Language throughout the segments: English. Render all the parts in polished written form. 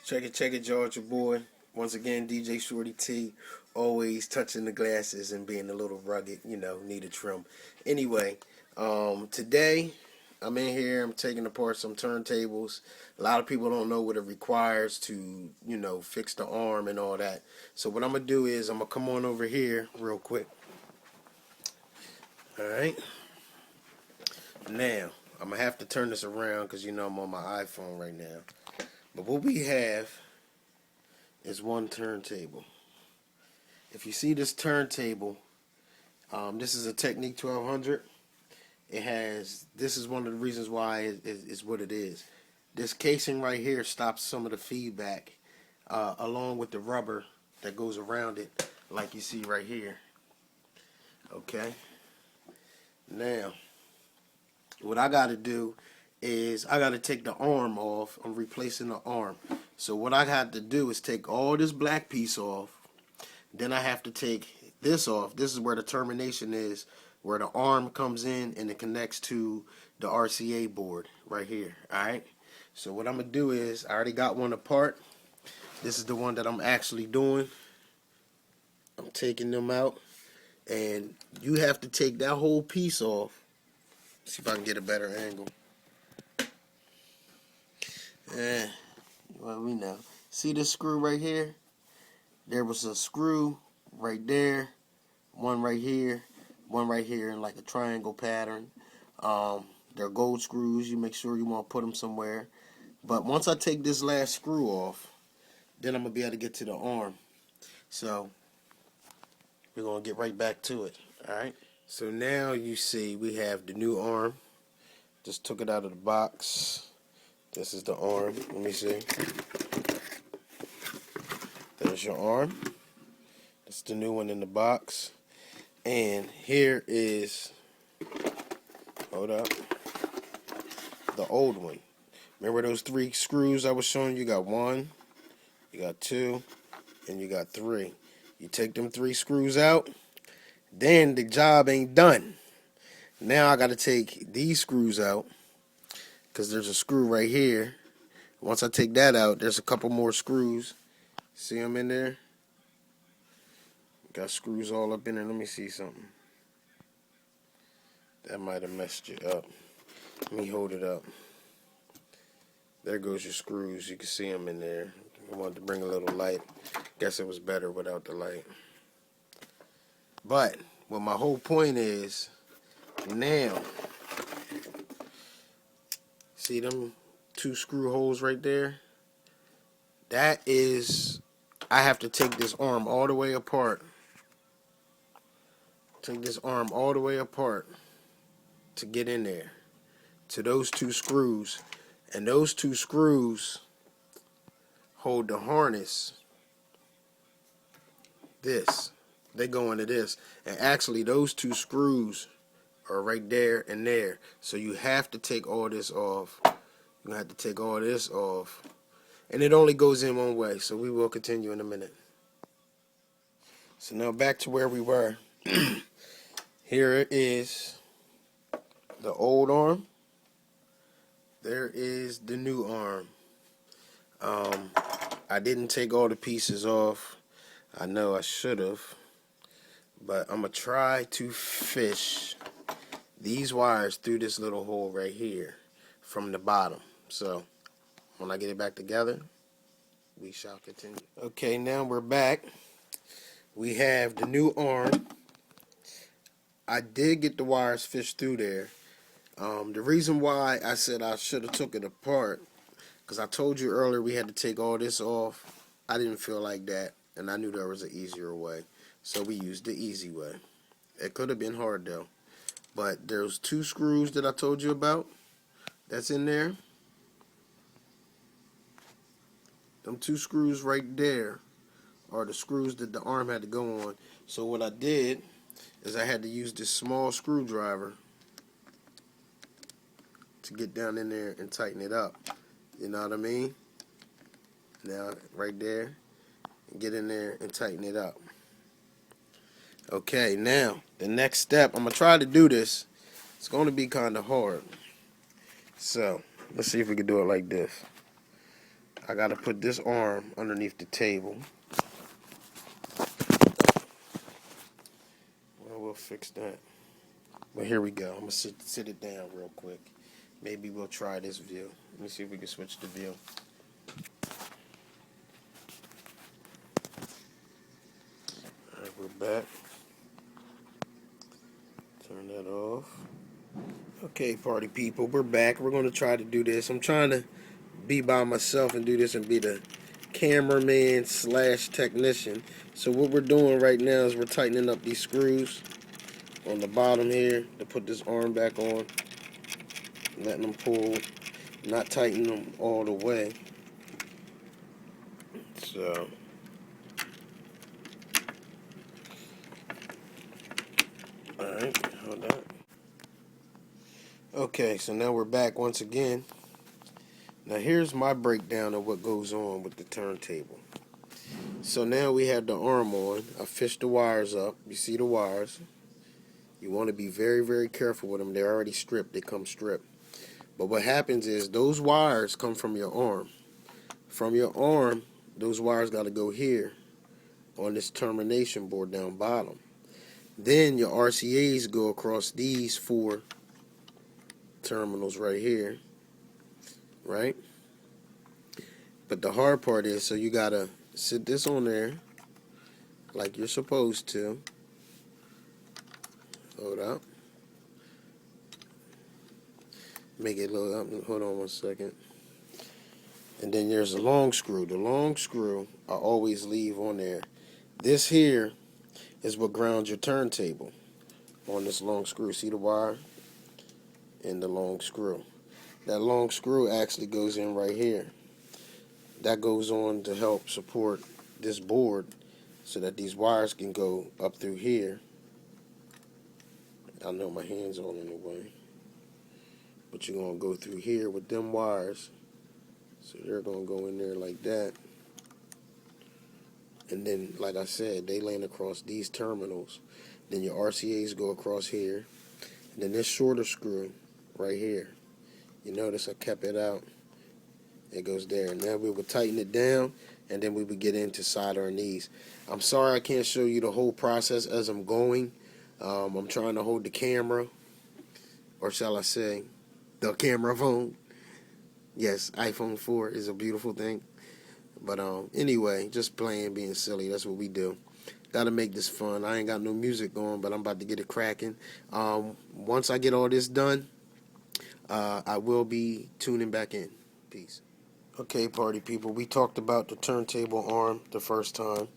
Check it, George, your boy. Once again, DJ Shorty T, always touching the glasses and being a little rugged, need a trim. Anyway, today I'm in here, I'm taking apart some turntables. A lot of people don't know what it requires to, fix the arm and all that. So what I'm going to do is I'm going to come on over here real quick. Alright. Now, I'm going to have to turn this around because, I'm on my iPhone right now. But what we have is one turntable. If you see this turntable, this is a Technic 1200. This is one of the reasons why it's what it is. This casing right here stops some of the feedback, along with the rubber that goes around it, like you see right here. Okay. Now, what I got to do is I got to take the arm off. I'm replacing the arm. So what I have to do is take all this black piece off. Then I have to take this off. This is where the termination is, where the arm comes in and it connects to the RCA board right here. Alright? So what I'm going to do is, I already got one apart. This is the one that I'm actually doing. I'm taking them out. And you have to take that whole piece off. See if I can get a better angle. Well, we know. See this screw right here? There was a screw right there, one right here, in like a triangle pattern. They're gold screws. You make sure you want to put them somewhere. But once I take this last screw off, then I'm going to be able to get to the arm. So, we're going to get right back to it. Alright? So now you see we have the new arm. Just took it out of the box. This is the arm. Let me see. There's your arm. That's the new one in the box. And here is, hold up, the old one. Remember those 3 screws I was showing you? You got 1, you got 2, and you got 3. You take them 3 screws out, then the job ain't done. Now I got to take these screws out, because there's a screw right here. Once I take that out, there's a couple more screws. See them in there? Got screws all up in there. Let me see something. That might have messed you up. Let me hold it up. There goes your screws. You can see them in there. I wanted to bring a little light. Guess it was better without the light. But what my whole point is, now, see them 2 screw holes right there? That is, I have to take this arm all the way apart. Take this arm all the way apart to get in there to those 2 screws. And those 2 screws hold the harness. This. They go into this. And actually those 2 screws are right there and there. So you have to take all this off. You're going to have to take all this off. And it only goes in one way. So we will continue in a minute. So now back to where we were. Here is the old arm. There is the new arm. I didn't take all the pieces off. I know I should have. But I'm going to try to fish these wires through this little hole right here from the bottom. So, when I get it back together, we shall continue. Okay, now we're back. We have the new arm. I did get the wires fished through there. The reason why I said I should have took it apart, because I told you earlier we had to take all this off. I didn't feel like that, and I knew there was an easier way. So we used the easy way. It could have been hard though. But there's 2 screws that I told you about. That's in there. Them 2 screws right there are the screws that the arm had to go on. So what I did is I had to use this small screwdriver to get down in there and tighten it up. You know what I mean? Now, right there, get in there and tighten it up. Okay, now, the next step, I'm going to try to do this. It's going to be kind of hard. So, let's see if we can do it like this. I gotta put this arm underneath the table. Well, we'll fix that. But here we go. I'm gonna sit it down real quick. Maybe we'll try this view. Let me see if we can switch the view. Alright, we're back. Turn that off. Okay, party people, we're back. We're gonna try to do this. I'm trying to be by myself and do this and be the cameraman / technician. So what we're doing right now is we're tightening up these screws on the bottom here to put this arm back on, letting them pull, not tighten them all the way. So alright, hold on. Okay, so now we're back once again. Now here's my breakdown of what goes on with the turntable. So now we have the arm on. I fished the wires up. You see the wires. You want to be very, very careful with them. They're already stripped. They come stripped. But what happens is those wires come from your arm. From your arm, those wires got to go here on this termination board down bottom. Then your RCAs go across these 4 terminals right here. Right? But the hard part is, so you got to sit this on there like you're supposed to. Hold up. Make it load up. Hold on one second. And then there's a long screw. The long screw I always leave on there. This here is what grounds your turntable on this long screw. See the wire? And the long screw. That long screw actually goes in right here. That goes on to help support this board so that these wires can go up through here. I know my hand's all in the way. But you're going to go through here with them wires. So they're going to go in there like that. And then, like I said, they land across these terminals. Then your RCAs go across here. And then this shorter screw right here. You notice I kept it out. It goes there. And now we would tighten it down. And then we would get into solder our knees. I'm sorry I can't show you the whole process as I'm going. I'm trying to hold the camera. Or shall I say, the camera phone. Yes, iPhone 4 is a beautiful thing. But anyway, just playing, being silly. That's what we do. Gotta make this fun. I ain't got no music going, but I'm about to get it cracking. Once I get all this done, I will be tuning back in. Peace. Okay, party people. We talked about the turntable arm the first time.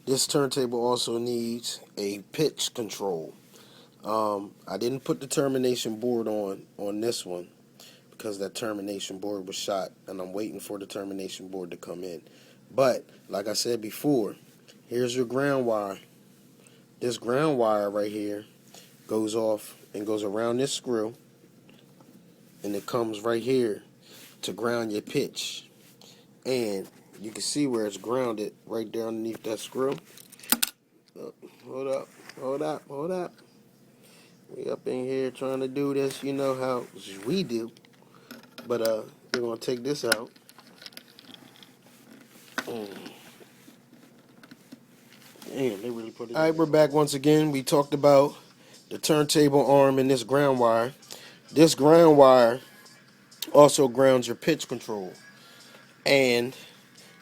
This turntable also needs a pitch control. I didn't put the termination board on this one, because that termination board was shot, and I'm waiting for the termination board to come in. But, like I said before, here's your ground wire. This ground wire right here goes off and goes around this screw, and it comes right here to ground your pitch. And you can see where it's grounded right there underneath that screw. Hold up. We up in here trying to do this, you know how we do. But we're going to take this out. Damn, they really put it. Alright, we're back once again. We talked about the turntable arm and this ground wire. This ground wire also grounds your pitch control. And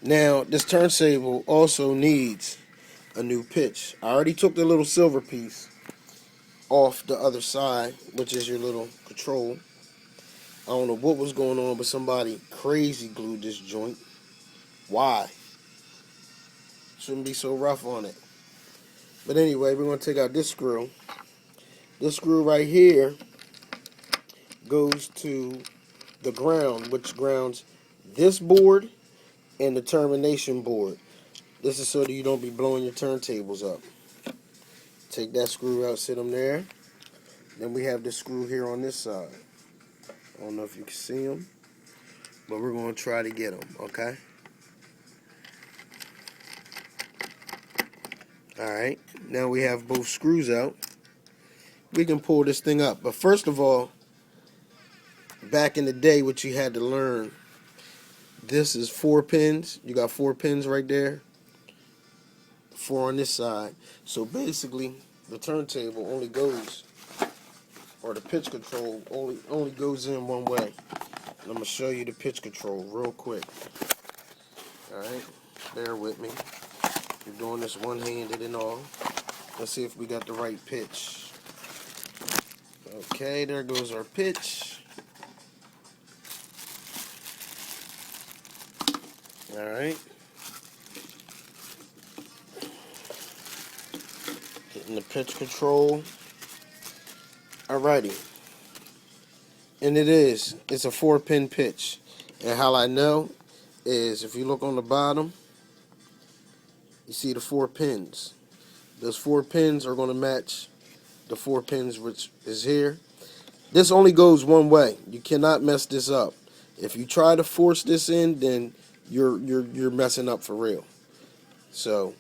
now this turntable also needs a new pitch. I already took the little silver piece off the other side, which is your little control. I don't know what was going on, but somebody crazy glued this joint. Why? Shouldn't be so rough on it. But anyway, we're going to take out this screw. This screw right here goes to the ground, which grounds this board and the termination board. This is so that you don't be blowing your turntables up. Take that screw out, sit them there. Then we have this screw here on this side. I don't know if you can see them, but we're going to try to get them, okay? Alright, now we have both screws out. We can pull this thing up. But first of all, back in the day, what you had to learn, This is 4 pins. You got 4 pins right there. 4 on this side. So basically, the turntable only goes, or the pitch control only goes in one way. And I'm gonna show you the pitch control real quick. All right, bear with me. We're doing this one-handed and all. Let's see if we got the right pitch. Okay, there goes our pitch. All right. Getting the pitch control. Alrighty. And it's a 4-pin pitch. And how I know is if you look on the bottom, you see the 4 pins. Those 4 pins are going to match the 4 pins which is here. This only goes one way. You cannot mess this up. If you try to force this in, then you're messing up for real. So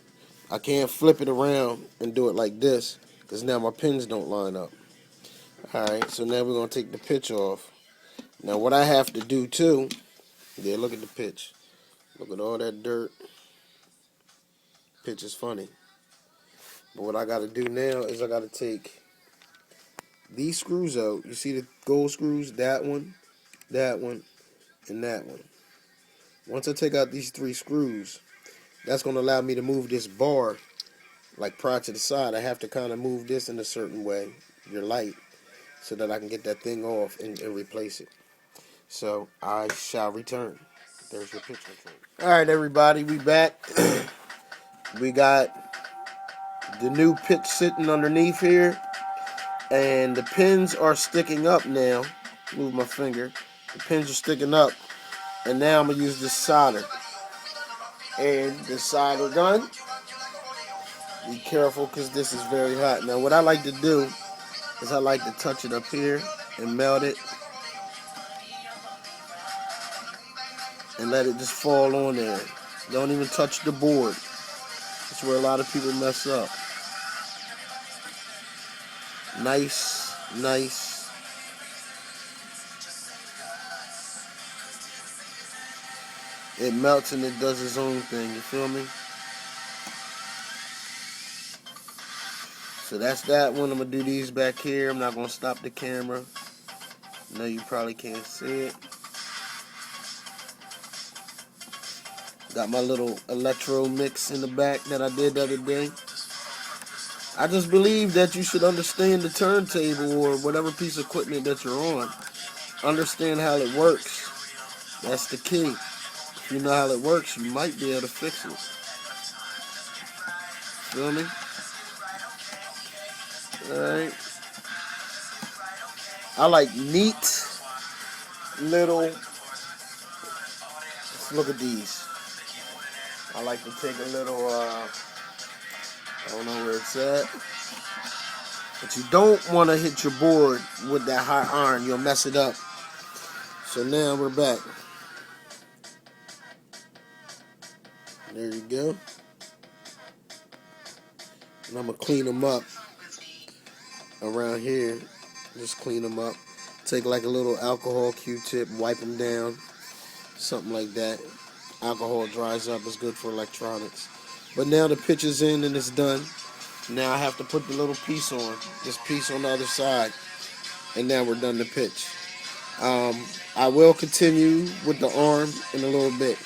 I can't flip it around and do it like this because now my pins don't line up. Alright, so now we're going to take the pitch off. Now what I have to do too, yeah, look at the pitch. Look at all that dirt. Pitch is funny. But what I got to do now is I got to take these screws out. You see the gold screws? That one, and that one. Once I take out these 3 screws, that's going to allow me to move this bar like prior to the side. I have to kind of move this in a certain way, your light, so that I can get that thing off and replace it. So I shall return. There's your pitch control. Alright everybody, we back. We got the new pitch sitting underneath here. And the pins are sticking up now. Move my finger. The pins are sticking up. And now I'm going to use this solder. And the solder gun. Be careful because this is very hot. Now what I like to do is I like to touch it up here and melt it. And let it just fall on there. Don't even touch the board. That's where a lot of people mess up. Nice. It melts and it does its own thing, you feel me? So that's that one. I'm going to do these back here. I'm not going to stop the camera. I know you probably can't see it. Got my little electro mix in the back that I did the other day. I just believe that you should understand the turntable or whatever piece of equipment that you're on. Understand how it works. That's the key. If you know how it works, you might be able to fix it. Feel me? Alright. I like neat little, let's look at these. I like to take a little, I don't know where it's at. But you don't want to hit your board with that hot iron. You'll mess it up. So now we're back. There you go. And I'm going to clean them up around here. Just clean them up. Take like a little alcohol Q-tip, wipe them down. Something like that. Alcohol dries up, it's good for electronics. But now the pitch is in and it's done. Now I have to put the little piece on, this piece on the other side, and now we're done the pitch. I will continue with the arm in a little bit.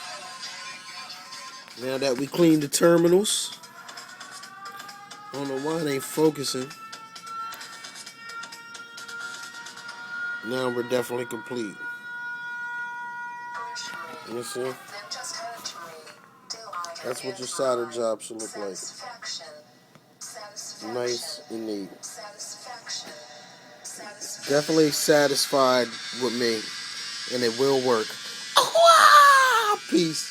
Now that we cleaned the terminals, I don't know why it ain't focusing. Now we're definitely complete. Let me see. That's what your solder job should look like. Nice and neat. Definitely satisfied with me, and it will work. Peace.